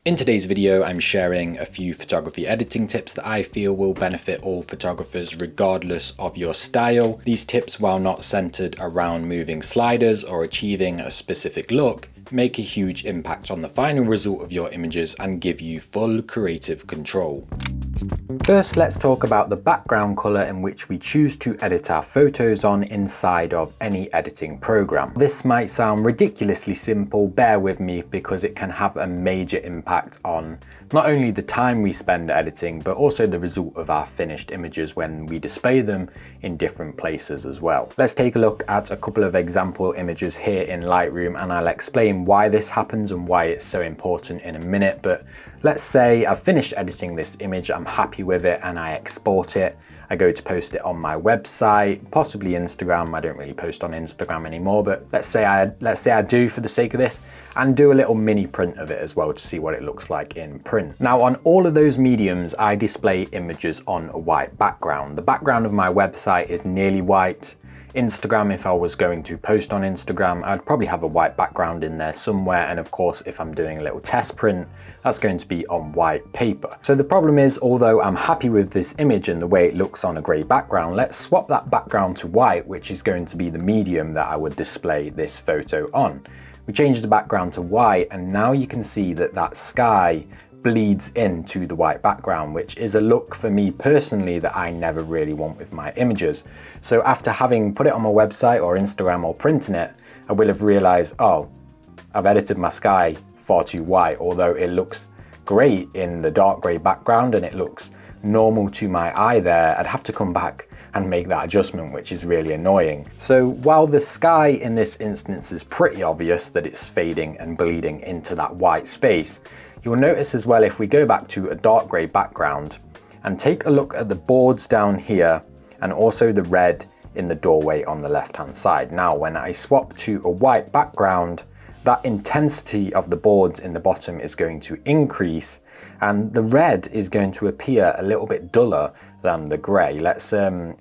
In today's video, I'm sharing a few photography editing tips that I feel will benefit all photographers regardless of your style. These tips, while not centered around moving sliders or achieving a specific look, make a huge impact on the final result of your images and give you full creative control. First, let's talk about the background color in which we choose to edit our photos on inside of any editing program. This might sound ridiculously simple, bear with me, because it can have a major impact on not only the time we spend editing, but also the result of our finished images when we display them in different places as well. Let's take a look at a couple of example images here in Lightroom, and I'll explain why this happens and why it's so important in a minute. But let's say I've finished editing this image, I'm happy with it, and I export it. I go to post it on my website, possibly Instagram. I don't really post on Instagram anymore, but let's say I do for the sake of this, and do a little mini print of it as well to see what it looks like in print. Now, on all of those mediums, I display images on a white background. The background of my website is nearly white. Instagram, if I was going to post on Instagram, I'd probably have a white background in there somewhere. And of course, if I'm doing a little test print, that's going to be on white paper. So the problem is, although I'm happy with this image and the way it looks on a gray background, let's swap that background to white, which is going to be the medium that I would display this photo on. We change the background to white, and now you can see that that sky bleeds into the white background, which is a look for me personally that I never really want with my images. So after having put it on my website or Instagram or printing it, I will have realized, oh, I've edited my sky far too white, although it looks great in the dark gray background and it looks normal to my eye there. I'd have to come back and make that adjustment, which is really annoying. So while the sky in this instance is pretty obvious that it's fading and bleeding into that white space, you'll notice as well, if we go back to a dark gray background and take a look at the boards down here and also the red in the doorway on the left hand side. Now, when I swap to a white background, that intensity of the boards in the bottom is going to increase and the red is going to appear a little bit duller than the gray. Let's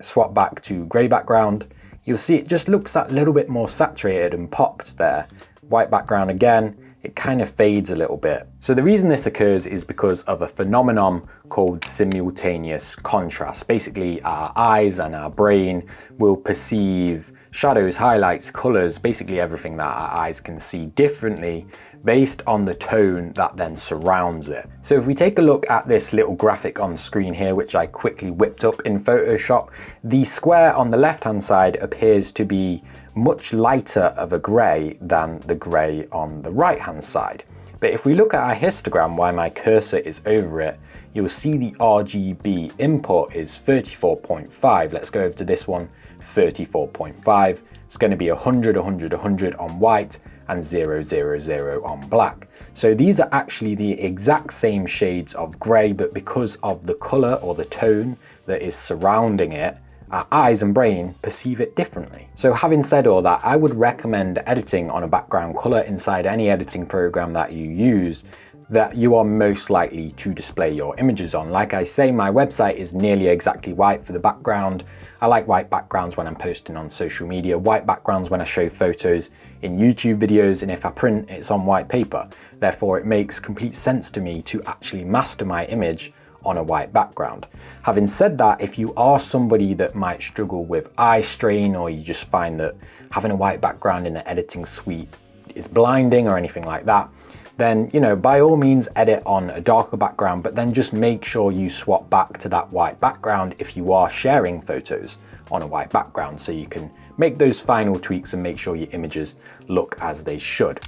swap back to gray background. You'll see it just looks that little bit more saturated and popped there. White background again, it kind of fades a little bit. So the reason this occurs is because of a phenomenon called simultaneous contrast. Basically, our eyes and our brain will perceive shadows, highlights, colors, basically everything that our eyes can see differently based on the tone that then surrounds it. So if we take a look at this little graphic on screen here, which I quickly whipped up in Photoshop, the square on the left-hand side appears to be much lighter of a gray than the gray on the right-hand side. But if we look at our histogram, while my cursor is over it, you'll see the RGB input is 34.5. Let's go over to this one, 34.5. It's going to be 100, 100, 100 on white and 0, 0, 0 on black. So these are actually the exact same shades of gray, but because of the color or the tone that is surrounding it, our eyes and brain perceive it differently. So having said all that, I would recommend editing on a background color inside any editing program that you use that you are most likely to display your images on. Like I say, my website is nearly exactly white for the background. I like white backgrounds when I'm posting on social media, white backgrounds when I show photos in YouTube videos, and if I print, it's on white paper. Therefore, it makes complete sense to me to actually master my image on a white background. Having said that, if you are somebody that might struggle with eye strain, or you just find that having a white background in an editing suite is blinding or anything like that, then, you know, by all means edit on a darker background, but then just make sure you swap back to that white background if you are sharing photos on a white background, so you can make those final tweaks and make sure your images look as they should.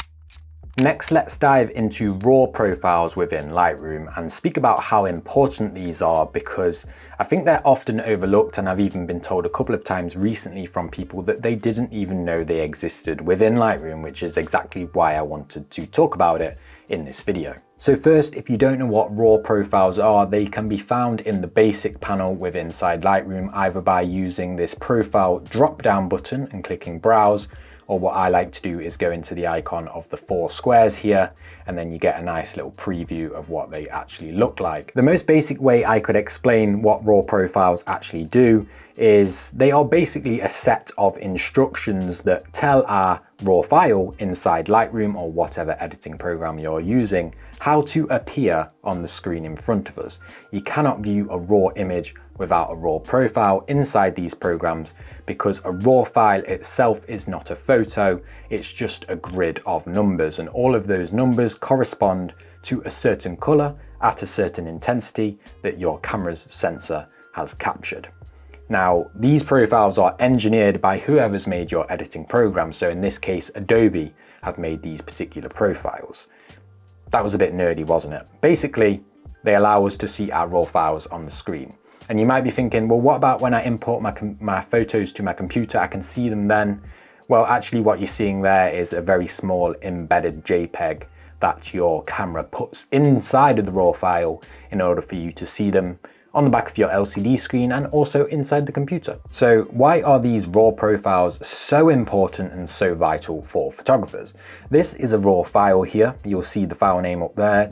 Next, let's dive into raw profiles within Lightroom and speak about how important these are, because I think they're often overlooked, and I've even been told a couple of times recently from people that they didn't even know they existed within Lightroom, which is exactly why I wanted to talk about it in this video. So first, if you don't know what raw profiles are, they can be found in the basic panel within inside Lightroom, either by using this profile drop-down button and clicking browse, or what I like to do is go into the icon of the 4 squares here, and then you get a nice little preview of what they actually look like. The most basic way I could explain what raw profiles actually do is they are basically a set of instructions that tell our raw file inside Lightroom or whatever editing program you're using, how to appear on the screen in front of us. You cannot view a raw image without a raw profile inside these programs, because a raw file itself is not a photo, it's just a grid of numbers, and all of those numbers correspond to a certain color at a certain intensity that your camera's sensor has captured. Now, these profiles are engineered by whoever's made your editing program. So in this case, Adobe have made these particular profiles. That was a bit nerdy, wasn't it? Basically, they allow us to see our raw files on the screen. And you might be thinking, well, what about when I import my photos to my computer, I can see them then? Well, actually what you're seeing there is a very small embedded JPEG that your camera puts inside of the raw file in order for you to see them on the back of your LCD screen and also inside the computer. So why are these raw profiles so important and so vital for photographers? This is a raw file here. You'll see the file name up there,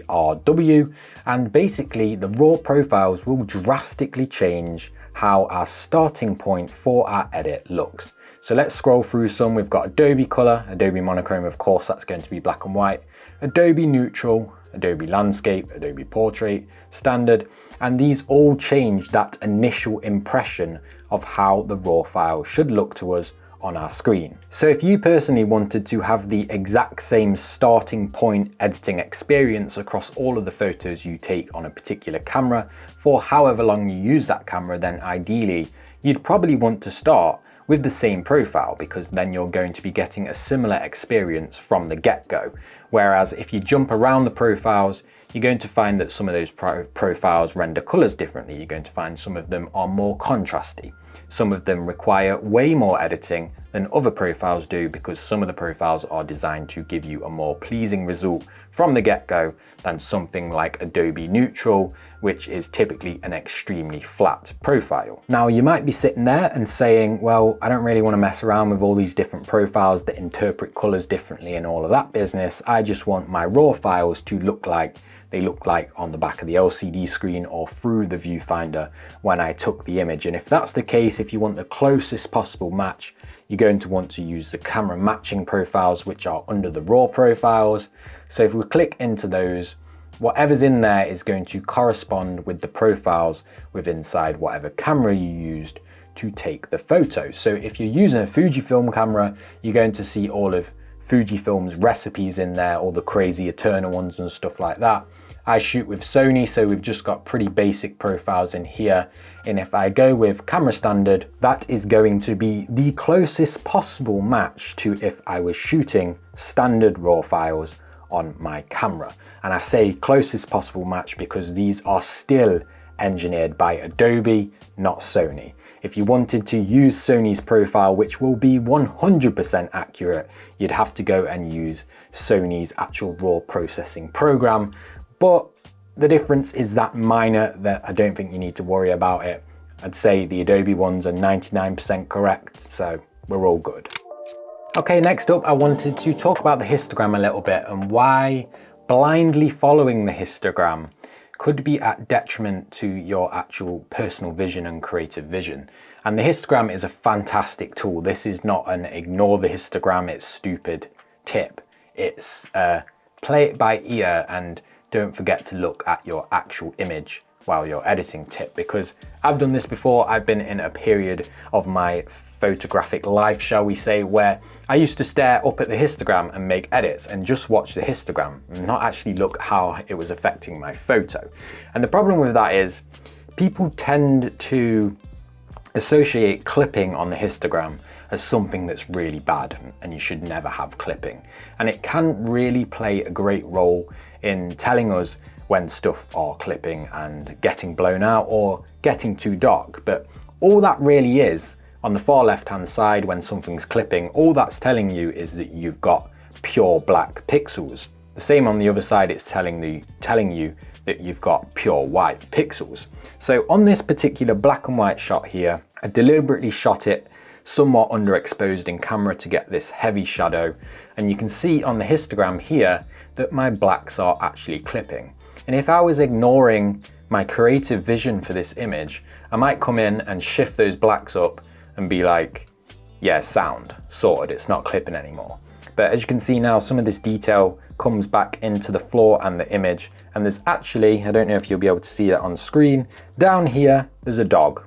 .arw, and basically the raw profiles will drastically change how our starting point for our edit looks. So let's scroll through some. We've got Adobe Color, Adobe Monochrome, of course that's going to be black and white, Adobe Neutral, Adobe Landscape, Adobe Portrait, Standard, and these all change that initial impression of how the raw file should look to us on our screen. So if you personally wanted to have the exact same starting point editing experience across all of the photos you take on a particular camera for however long you use that camera, then ideally you'd probably want to start with the same profile, because then you're going to be getting a similar experience from the get-go. Whereas if you jump around the profiles, you're going to find that some of those profiles render colors differently. You're going to find some of them are more contrasty. Some of them require way more editing than other profiles do, because some of the profiles are designed to give you a more pleasing result from the get-go than something like Adobe Neutral, which is typically an extremely flat profile. Now you might be sitting there and saying, well, I don't really want to mess around with all these different profiles that interpret colors differently and all of that business. I just want my raw files to look like they look like on the back of the LCD screen or through the viewfinder when I took the image. And if that's the case, if you want the closest possible match, you're going to want to use the camera matching profiles, which are under the raw profiles. So if we click into those, whatever's in there is going to correspond with the profiles within inside whatever camera you used to take the photo. So if you're using a Fujifilm camera, you're going to see all of Fujifilm's recipes in there, all the crazy Eternal ones and stuff like that. I shoot with Sony, so we've just got pretty basic profiles in here. And if I go with camera standard, that is going to be the closest possible match to if I was shooting standard raw files on my camera. And I say closest possible match because these are still engineered by Adobe, not Sony. If you wanted to use Sony's profile, which will be 100% accurate, you'd have to go and use Sony's actual raw processing program. But the difference is that minor that I don't think you need to worry about it. I'd say the Adobe ones are 99% correct, so we're all good. Okay, next up, I wanted to talk about the histogram a little bit and why blindly following the histogram could be at detriment to your actual personal vision and creative vision. And the histogram is a fantastic tool. This is not an ignore the histogram, it's stupid tip. It's play it by ear and don't forget to look at your actual image while you're editing tip, because I've done this before. I've been in a period of my photographic life, shall we say, where I used to stare up at the histogram and make edits and just watch the histogram and not actually look how it was affecting my photo. And the problem with that is people tend to associate clipping on the histogram as something that's really bad and you should never have clipping. And it can really play a great role in telling us when stuff are clipping and getting blown out or getting too dark. But all that really is, on the far left hand side when something's clipping, all that's telling you is that you've got pure black pixels. The same on the other side, it's telling you that you've got pure white pixels. So on this particular black and white shot here, I deliberately shot it somewhat underexposed in camera to get this heavy shadow. And you can see on the histogram here that my blacks are actually clipping. And if I was ignoring my creative vision for this image, I might come in and shift those blacks up and be like, yeah, sound, sorted, it's not clipping anymore. But as you can see now, some of this detail comes back into the floor and the image, and there's actually, I don't know if you'll be able to see it on screen, down here, there's a dog,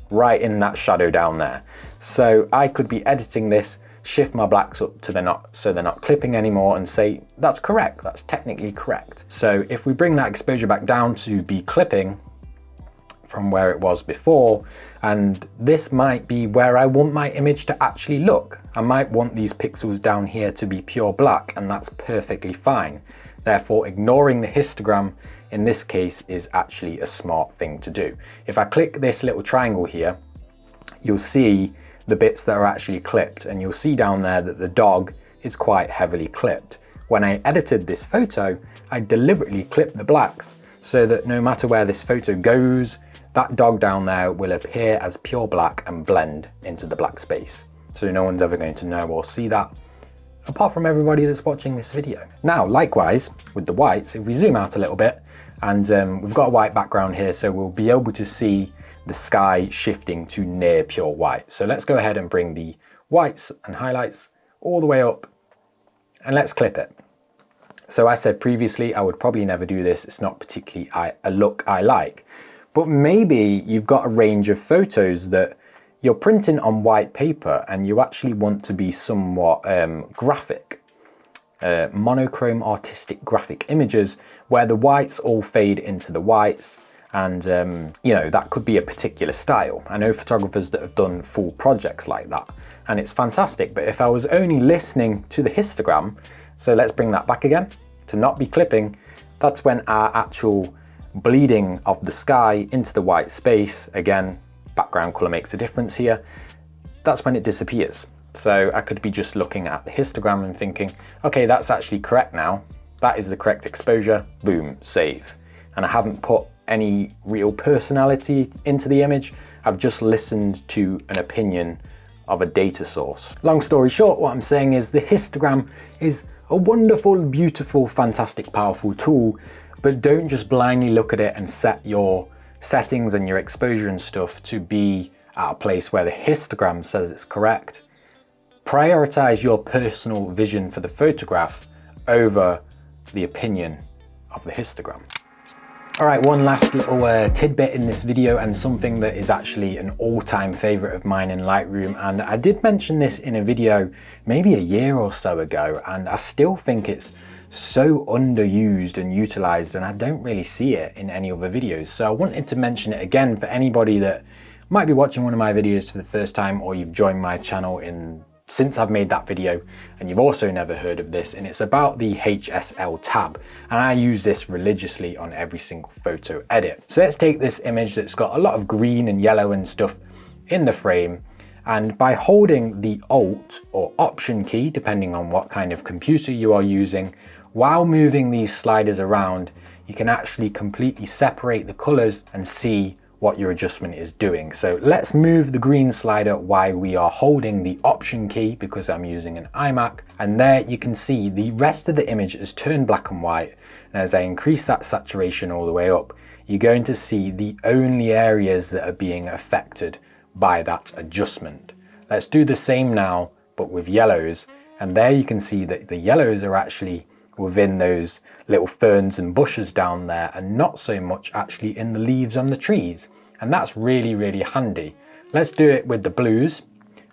right in that shadow down there. So I could be editing this, shift my blacks up to so they're not clipping anymore, and say, that's correct, that's technically correct. So if we bring that exposure back down to be clipping, from where it was before, and this might be where I want my image to actually look. I might want these pixels down here to be pure black, and that's perfectly fine. Therefore, ignoring the histogram in this case is actually a smart thing to do. If I click this little triangle here, you'll see the bits that are actually clipped, and you'll see down there that the dog is quite heavily clipped. When I edited this photo, I deliberately clipped the blacks so that no matter where this photo goes, that dog down there will appear as pure black and blend into the black space. So no one's ever going to know or see that, apart from everybody that's watching this video. Now, likewise, with the whites, if we zoom out a little bit, and we've got a white background here, so we'll be able to see the sky shifting to near pure white. So let's go ahead and bring the whites and highlights all the way up, and let's clip it. So I said previously, I would probably never do this. It's not particularly a look I like. But maybe you've got a range of photos that you're printing on white paper and you actually want to be somewhat graphic, monochrome artistic graphic images where the whites all fade into the whites, and you know, that could be a particular style. I know photographers that have done full projects like that, and it's fantastic. But if I was only listening to the histogram, so let's bring that back again, to not be clipping, that's when our actual bleeding of the sky into the white space, again, background color makes a difference here, that's when it disappears. So I could be just looking at the histogram and thinking, okay, that's actually correct now. That is the correct exposure, boom, save. And I haven't put any real personality into the image. I've just listened to an opinion of a data source. Long story short, what I'm saying is the histogram is a wonderful, beautiful, fantastic, powerful tool, but don't just blindly look at it and set your settings and your exposure and stuff to be at a place where the histogram says it's correct. Prioritize your personal vision for the photograph over the opinion of the histogram. All right, one last little tidbit in this video, and something that is actually an all-time favorite of mine in Lightroom. And I did mention this in a video maybe a year or so ago, and I still think it's so underused and utilized, and I don't really see it in any other videos. So I wanted to mention it again for anybody that might be watching one of my videos for the first time, or you've joined my channel since I've made that video and you've also never heard of this, and it's about the HSL tab, and I use this religiously on every single photo edit. So let's take this image that's got a lot of green and yellow and stuff in the frame, and by holding the Alt or Option key, depending on what kind of computer you are using, while moving these sliders around, you can actually completely separate the colors and see what your adjustment is doing. So let's move the green slider while we are holding the Option key, because I'm using an iMac, and there you can see the rest of the image has turned black and white. And as I increase that saturation all the way up, you're going to see the only areas that are being affected by that adjustment. Let's do the same now, but with yellows, and there you can see that the yellows are actually within those little ferns and bushes down there, and not so much actually in the leaves on the trees. And that's really, really handy. Let's do it with the blues,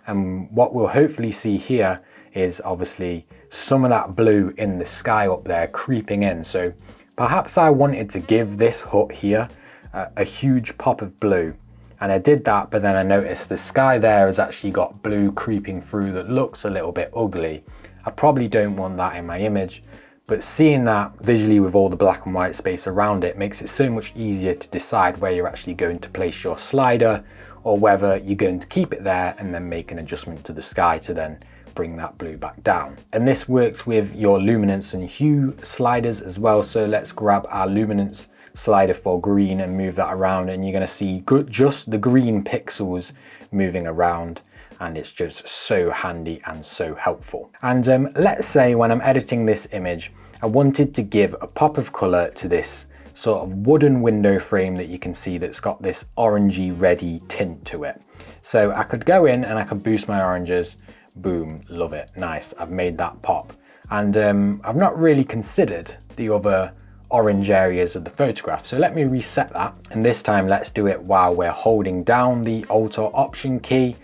and what we'll hopefully see here is obviously some of that blue in the sky up there creeping in. So perhaps I wanted to give this hut here a huge pop of blue, and I did that, but then I noticed the sky there has actually got blue creeping through that looks a little bit ugly. I probably don't want that in my image. But seeing that visually with all the black and white space around it makes it so much easier to decide where you're actually going to place your slider, or whether you're going to keep it there and then make an adjustment to the sky to then bring that blue back down. And this works with your luminance and hue sliders as well. So let's grab our luminance slider for green and move that around, and you're going to see just the green pixels moving around, and it's just so handy and so helpful. And let's say when I'm editing this image, I wanted to give a pop of color to this sort of wooden window frame that you can see that's got this orangey reddy tint to it. So I could go in and I could boost my oranges. Boom, love it, nice, I've made that pop. And I've not really considered the other orange areas of the photograph. So let me reset that. And this time let's do it while we're holding down the Alt or Option key.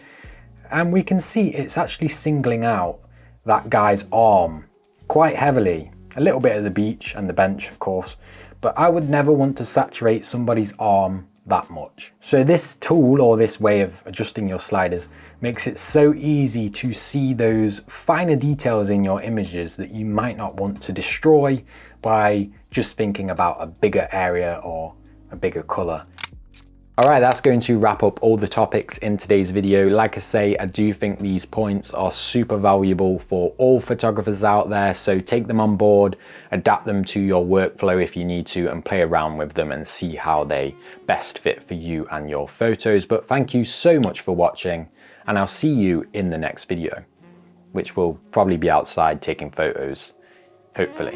And we can see it's actually singling out that guy's arm quite heavily. A little bit of the beach and the bench, of course, but I would never want to saturate somebody's arm that much. So this tool, or this way of adjusting your sliders, makes it so easy to see those finer details in your images that you might not want to destroy by just thinking about a bigger area or a bigger color. All right, that's going to wrap up all the topics in today's video. Like I say, I do think these points are super valuable for all photographers out there. So take them on board, adapt them to your workflow if you need to, and play around with them and see how they best fit for you and your photos. But thank you so much for watching, and I'll see you in the next video, which will probably be outside taking photos, hopefully.